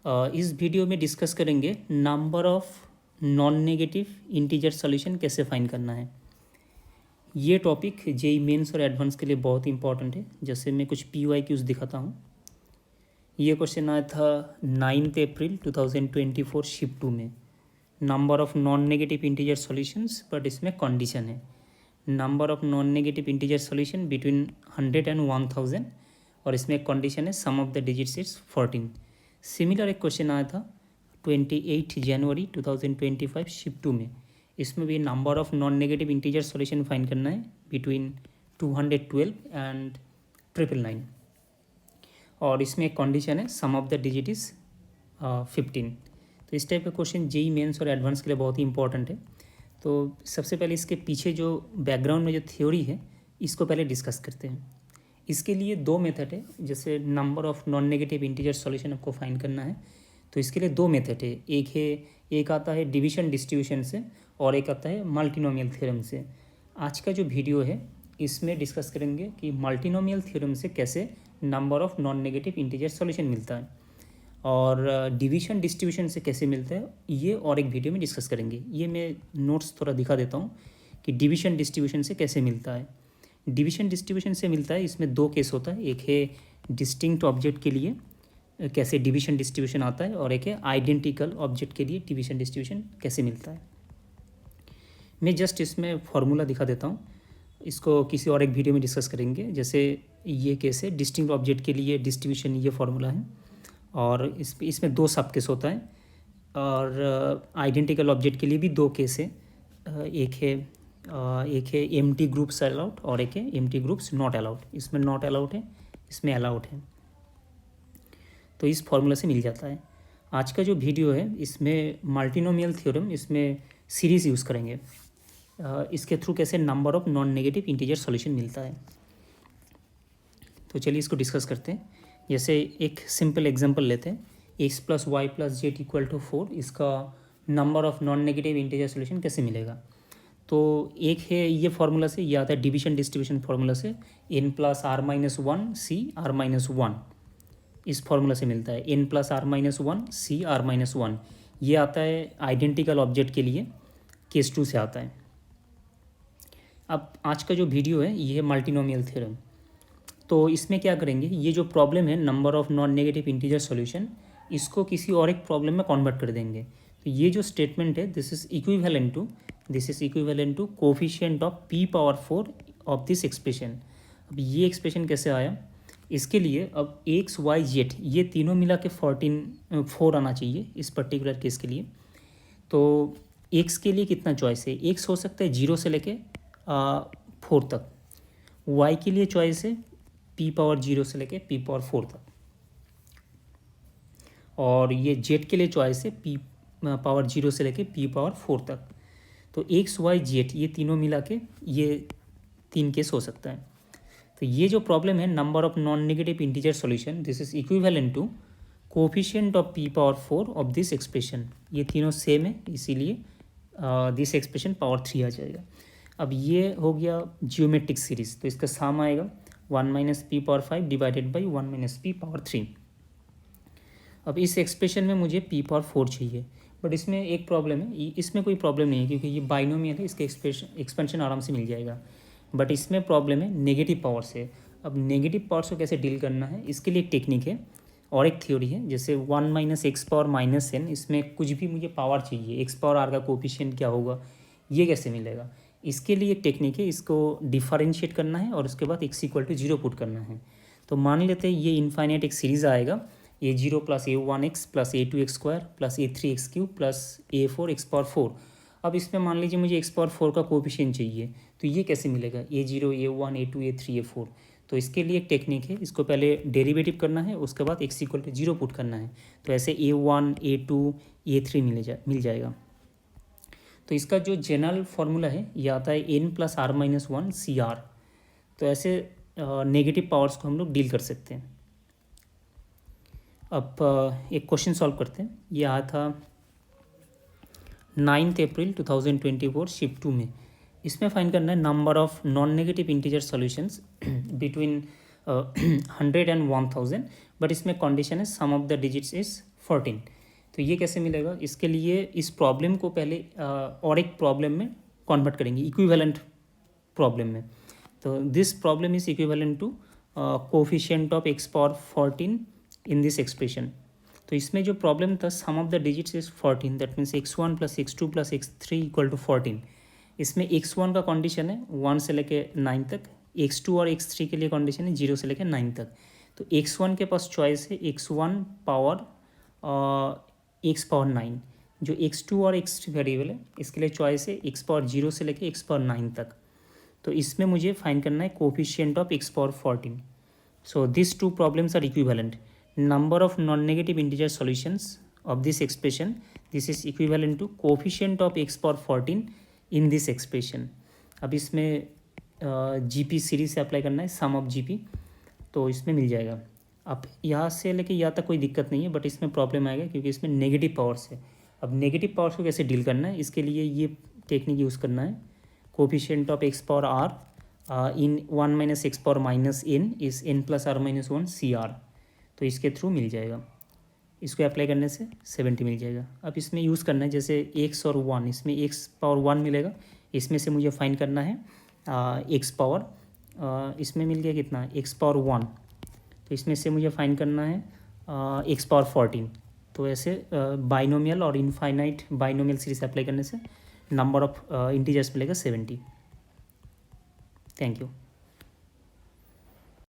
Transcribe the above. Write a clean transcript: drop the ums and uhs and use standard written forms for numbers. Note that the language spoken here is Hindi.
इस वीडियो में डिस्कस करेंगे number of non negative integer solution कैसे फाइंड करना है। ये टॉपिक जेई मेंस और एडवांस के लिए बहुत इंपॉर्टेंट है। जैसे मैं कुछ PYQs दिखाता हूँ। ये क्वेश्चन आया था 9 अप्रैल 2024 शिफ्ट 2 में। Number of non negative integer solutions, but इसमें कंडीशन है number of non negative integer solution between 100 and 1000, और इसमें एक कंडीशन है sum of the digits is 14। Similar एक क्वेश्चन आया था 28 जनवरी 2025 शिफ्ट 2 में। इसमें भी number of non negative integer solution find करना है बिटवीन 212 एंड 999, और इसमें एक कंडीशन है sum of the digit is 15। तो इस टाइप का क्वेश्चन जेई मेंस और एडवांस के लिए बहुत ही इंपॉर्टेंट है। तो सबसे पहले इसके पीछे जो बैकग्राउंड में जो थ्योरी है इसको पहले डिस्कस करते हैं। इसके लिए दो मेथड है। जैसे number of non negative integer solution आपको फाइंड करना है, तो इसके लिए दो मेथड है। एक आता है डिवीजन डिस्ट्रीब्यूशन से, और एक आता है मल्टीनोमियल थ्योरम से। आज का जो वीडियो है इसमें डिस्कस करेंगे कि मल्टीनोमियल थ्योरम से कैसे number of non negative integer solution मिलता है, और डिवीजन डिस्ट्रीब्यूशन से कैसे मिलता है ये और एक वीडियो में डिस्कस करेंगे। ये मैं नोट्स थोड़ा दिखा देता हूँ कि डिवीजन डिस्ट्रीब्यूशन से कैसे मिलता है। डिवीजन डिस्ट्रीब्यूशन से मिलता है, इसमें दो केस होता है। एक है डिस्टिंक्ट ऑब्जेक्ट के लिए कैसे डिवीजन डिस्ट्रीब्यूशन आता है, और एक है आइडेंटिकल ऑब्जेक्ट के लिए डिवीजन डिस्ट्रीब्यूशन कैसे मिलता है। मैं जस्ट इसमें फार्मूला दिखा देता हूँ, इसको किसी और एक वीडियो में डिस्कस करेंगे। जैसे ये केस है डिस्टिंक्ट ऑब्जेक्ट के लिए डिस्ट्रीब्यूशन, ये फार्मूला है, और इसमें दो सब केस होता है, और आइडेंटिकल ऑब्जेक्ट के लिए भी दो केस है। एक है एम्प्टी ग्रुप्स अलाउड और एक है एम्प्टी ग्रुप्स नॉट अलाउड। इसमें नॉट अलाउड है, इसमें अलाउड है, तो इस फॉर्मूला से मिल जाता है। आज का जो वीडियो है इसमें मल्टीनोमियल थ्योरम, इसमें सीरीज़ यूज़ करेंगे। इसके थ्रू कैसे number of non negative integer solution मिलता है। तो चलिए इसको डिस्कस करते हैं। जैसे एक सिंपल एग्जांपल लेते हैं, x + y + z = 4। इसका number of non negative integer solution कैसे मिलेगा। तो एक है ये फार्मूला से, ये आता है डिवीजन डिस्ट्रीब्यूशन फार्मूला से, n + r - 1 c r - 1, इस फार्मूला से मिलता है। n + r - 1 c r - 1 ये आता है आइडेंटिकल ऑब्जेक्ट के लिए, केस 2 से आता है। अब आज का जो वीडियो है ये है मल्टीनोमियल थ्योरम। तो इसमें क्या करेंगे, ये जो प्रॉब्लम है number of non negative integer solution, इसको किसी और एक प्रॉब्लम में कन्वर्ट कर देंगे। तो ये जो स्टेटमेंट है this is equivalent to coefficient of p⁴ of this expression. अब ये एक्सप्रेशन कैसे आया, इसके लिए अब x y z ये तीनों मिला के 4 आना चाहिए इस पर्टिकुलर केस के लिए। तो x के लिए कितना चॉइस है, x हो सकता है 0 से लेके 4 तक। y के लिए चॉइस है p⁴ से लेके p⁴ तक, और ये z के लिए चॉइस है p⁴ से लेके p⁴ तक। तो x y z ये तीनों मिला के ये 3 केस हो सकता है। तो ये जो प्रॉब्लम है number of non negative integer solution, this is equivalent to coefficient of p⁴ of this expression. ये तीनों सेम है, इसीलिए दिस एक्सप्रेशन पावर 3 आ जाएगा। अब ये हो गया जियोमेट्रिक सीरीज, तो इसका साम आएगा 1 - p⁴ डिवाइडेड बाई 1 - p⁴। अब इस एक्सप्रेशन में मुझे p⁴ चाहिए, बट इसमें एक प्रॉब्लम है, इसमें कोई प्रॉब्लम नहीं है क्योंकि ये बाइनोमियल है, इसके एक्सपेंशन आराम से मिल जाएगा। बट इसमें प्रॉब्लम है नेगेटिव पावर से। अब नेगेटिव पावर से कैसे डील करना है, इसके लिए एक टेक्निक है और एक थ्योरी है। जैसे 1 - x⁻ - n, इसमें कुछ भी मुझे पावर चाहिए, x⁻r का कोफिशिएंट क्या होगा, ये कैसे मिलेगा। इसके लिए एक टेक्निक है, इसको डिफरेंशिएट करना है और उसके बाद x = 0 पुट करना है। तो मान लेते हैं ये इनफाइनाइट एक सीरीज़ आएगा, a0 + a1x + a2x² + a3x³ + a4 x⁴। अब इसमें मान लीजिए मुझे x⁴ का कोफिशिएंट चाहिए, तो ये कैसे मिलेगा, a0 a1 a2 a3 a4। तो इसके लिए एक टेक्निक है, इसको पहले डेरिवेटिव करना है, उसके बाद x = 0 पुट करना है। तो ऐसे a1 a2 a3 मिल जाएगा। तो इसका जो जनरल फार्मूला है ये आता है n + r - 1 cr। तो ऐसे नेगेटिव पावर्स को हम लोग डील कर सकते हैं। अब एक क्वेश्चन सॉल्व करते हैं। ये आया था 9 अप्रैल 2024 शिफ्ट 2 में। इसमें फाइंड करना है number of non negative integer solutions between 100 and 1000, but इसमें कंडीशन है sum of the digits is 14। तो ये कैसे मिलेगा, इसके लिए इस प्रॉब्लम को पहले और एक प्रॉब्लम में कन्वर्ट करेंगे, इक्विवेलेंट प्रॉब्लम में। तो this problem is equivalent to coefficient of x power 14 in this expression. तो इसमें जो प्रॉब्लम था, sum of the digits is 14, that means x1 plus x2 plus x3 equal to 14। इसमें x1 का कंडीशन है 1 से लेके 9 तक, x2 और x3 के लिए कंडीशन है 0 से लेके 9 तक। तो x1 के पास चॉइस है x1 पावर x पावर 9, जो x2 और x3 वेरिएबल है इसके लिए चॉइस है x पावर 0 से लेके x पावर 9 तक। तो इसमें मुझे फाइंड करना है coefficient of x power 14। So this two problems are equivalent. Number of non negative integer solutions of this expression, this is equivalent to coefficient of x power 14 in this expression. अब इसमें जीपी सीरीज से अप्लाई करना है, सम ऑफ जीपी, तो इसमें मिल जाएगा। अब यहाँ से लेके यहाँ तक कोई दिक्कत नहीं है, बट इसमें प्रॉब्लम आएगा क्योंकि इसमें नेगेटिव पावर्स है। अब नेगेटिव पावर्स को कैसे डील करना है, इसके लिए ये टेक्निक यूज़ करना है, coefficient of x power r in 1 minus x power minus n is n plus r minus 1 CR। तो इसके थ्रू मिल जाएगा, इसको अप्लाई करने से 70 मिल जाएगा। अब इसमें यूज़ करना है जैसे x और 1, इसमें x पावर 1 मिलेगा, इसमें से मुझे फाइंड करना है x पावर, इसमें मिल गया कितना, x पावर 1, तो इसमें से मुझे फाइंड करना है x पावर 14। तो ऐसे बाइनोमियल और इनफाइनाइट बाइनोमियल सीरीज अप्लाई करने से नंबर ऑफ इंटीजर्स मिलेगा 70। Thank you.